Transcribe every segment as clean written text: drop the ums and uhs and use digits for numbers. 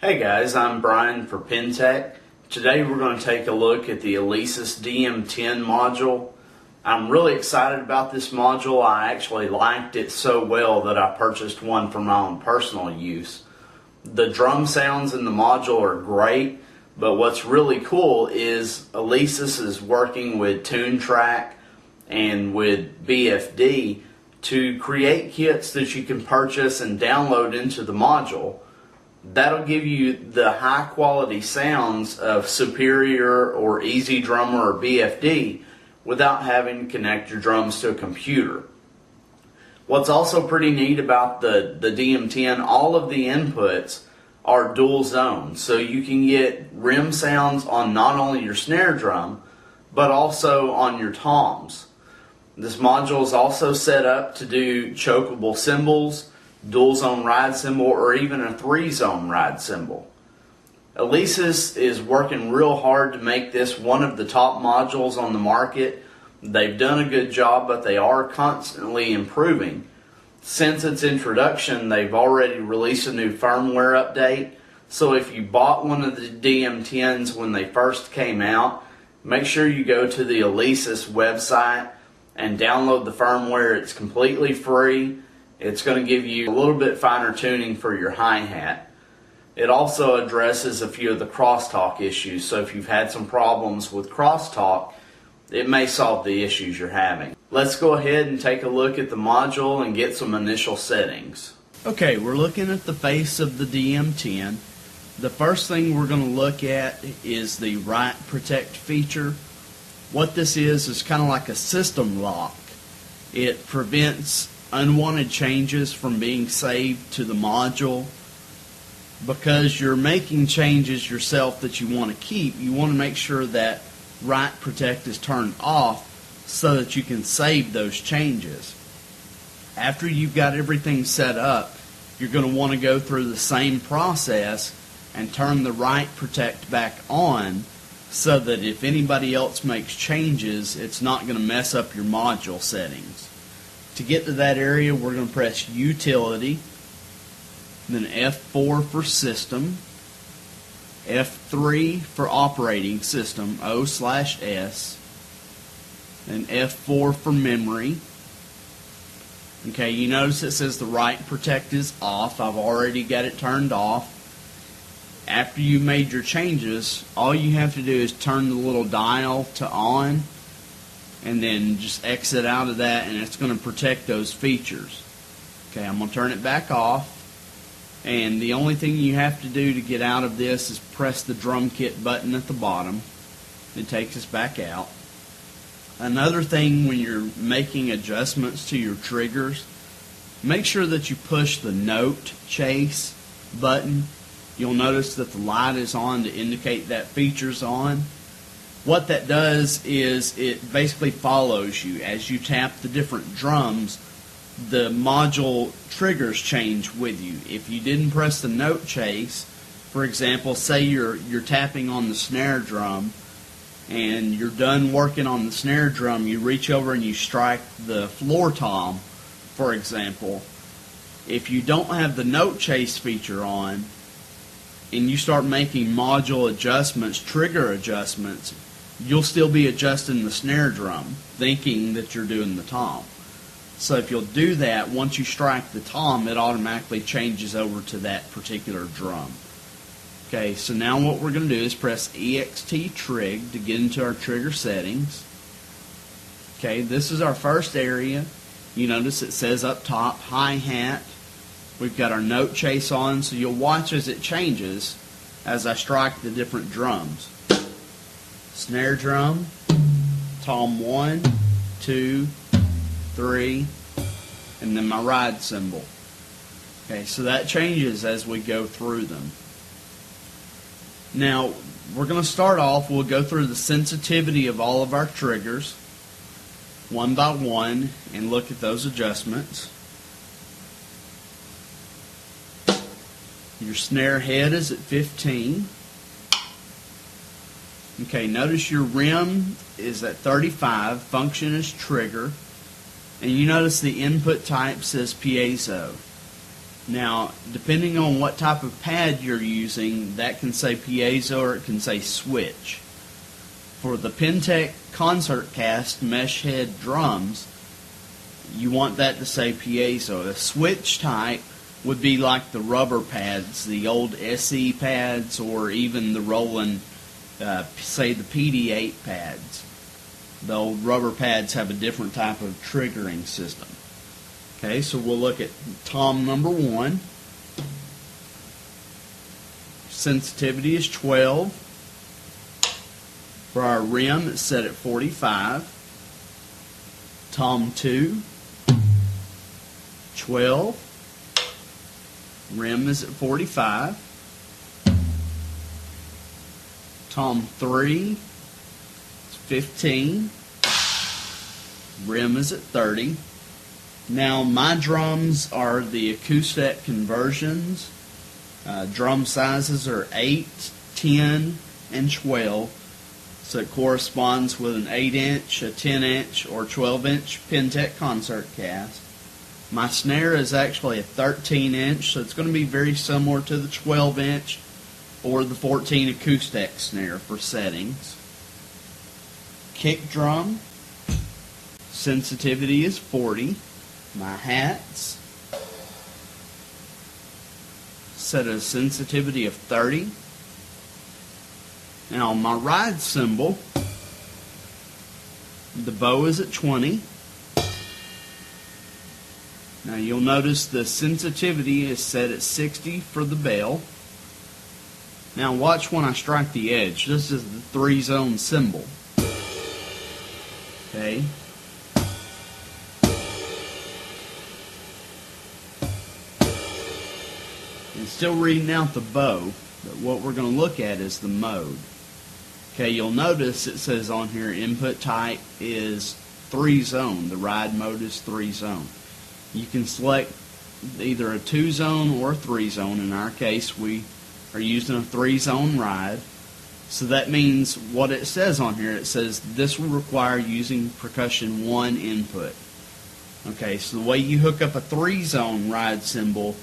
Hey guys, I'm Brian for Pintech. Today we're going to take a look at the Alesis DM10 module. I'm really excited about this module. I actually liked it so well that I purchased one for my own personal use. The drum sounds in the module are great, but what's really cool is Alesis is working with TuneTrack and with BFD to create kits that you can purchase and download into the module. That'll give you the high quality sounds of Superior or Easy Drummer or BFD without having to connect your drums to a computer. What's also pretty neat about the DM10, all of the inputs are dual zone, so you can get rim sounds on not only your snare drum but also on your toms. This module is also set up to do chokeable cymbals, dual zone ride cymbal, or even a 3-zone ride cymbal. Alesis is working real hard to make this one of the top modules on the market. They've done a good job, but they are constantly improving. Since its introduction, they've already released a new firmware update. So if you bought one of the DM10s when they first came out, make sure you go to the Alesis website and download the firmware. It's completely free. It's going to give you a little bit finer tuning for your hi-hat. It also addresses a few of the crosstalk issues, so if you've had some problems with crosstalk, it may solve the issues you're having. Let's go ahead and take a look at the module and get some initial settings. Okay, we're looking at the face of the DM10. The first thing we're going to look at is the Write Protect feature. What this is kind of like a system lock. It prevents unwanted changes from being saved to the module. Because you're making changes yourself that you want to keep, you want to make sure that Write Protect is turned off so that you can save those changes. After you've got everything set up, you're going to want to go through the same process and turn the Write Protect back on so that if anybody else makes changes, it's not going to mess up your module settings. To get to that area, we're going to press Utility, then F4 for System, F3 for Operating System, O/S, and F4 for Memory. Okay, you notice it says the Write Protect is off. I've already got it turned off. After you've made your changes, all you have to do is turn the little dial to on, and then just exit out of that, and it's going to protect those features. Okay, I'm going to turn it back off, and the only thing you have to do to get out of this is press the drum kit button at the bottom. It takes us back out. Another thing when you're making adjustments to your triggers, make sure that you push the Note Chase button. You'll notice that the light is on to indicate that feature's on. What that does is it basically follows you. As you tap the different drums, the module triggers change with you. If you didn't press the Note Chase, for example, say you're tapping on the snare drum and you're done working on the snare drum, you reach over and you strike the floor tom, for example. If you don't have the Note Chase feature on and you start making module adjustments, trigger adjustments, you'll still be adjusting the snare drum, thinking that you're doing the tom. So if you'll do that, once you strike the tom, it automatically changes over to that particular drum. Okay, so now what we're going to do is press EXT Trig to get into our trigger settings. Okay, this is our first area. You notice it says up top, hi-hat. We've got our Note Chase on, so you'll watch as it changes as I strike the different drums. Snare drum, tom 1, 2, 3, and then my ride cymbal. Okay, so that changes as we go through them. Now, we're going to start off, we'll go through the sensitivity of all of our triggers, one by one, and look at those adjustments. Your snare head is at 15. Okay, notice your rim is at 35, function is trigger, and you notice the input type says piezo. Now, depending on what type of pad you're using, that can say piezo or it can say switch. For the Pintech Concert Cast mesh head drums, you want that to say piezo. A switch type would be like the rubber pads, the old SE pads, or even the Roland, say the PD8 pads. The old rubber pads have a different type of triggering system. Okay, so we'll look at tom number 1. Sensitivity is 12. For our rim, it's set at 45. Tom 2, 12. Rim is at 45. Tom 3, 15. Rim is at 30. Now, my drums are the acoustic conversions. Drum sizes are 8, 10, and 12. So it corresponds with an 8-inch, a 10-inch, or 12-inch Pintech Concert Cast. My snare is actually a 13-inch, so it's going to be very similar to the 12-inch or the 14 acoustic snare for settings. Kick drum, sensitivity is 40. My hats, set a sensitivity of 30. Now my ride cymbal, the bow is at 20. Now you'll notice the sensitivity is set at 60 for the bell. Now watch when I strike the edge. This is the 3-zone cymbal. Okay. And still reading out the bow, but what we're going to look at is the mode. Okay, you'll notice it says on here input type is 3-zone. The ride mode is 3-zone. You can select either a 2-zone or a 3-zone. In our case, we are using a 3-zone ride. So that means what it says on here, it says this will require using percussion 1 input. Okay, so the way you hook up a 3-zone ride cymbal,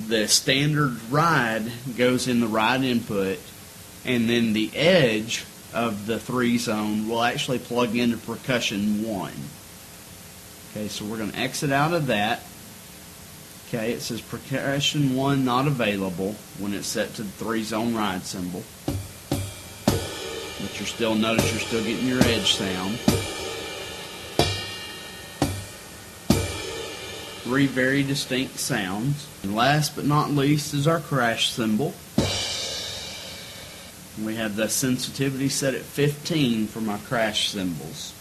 the standard ride goes in the ride input, and then the edge of the 3-zone will actually plug into percussion 1. Okay, so we're going to exit out of that. Okay, it says percussion 1 not available when it's set to the 3-zone ride cymbal. But notice you're still getting your edge sound. 3 very distinct sounds. And last but not least is our crash cymbal. We have the sensitivity set at 15 for my crash cymbals.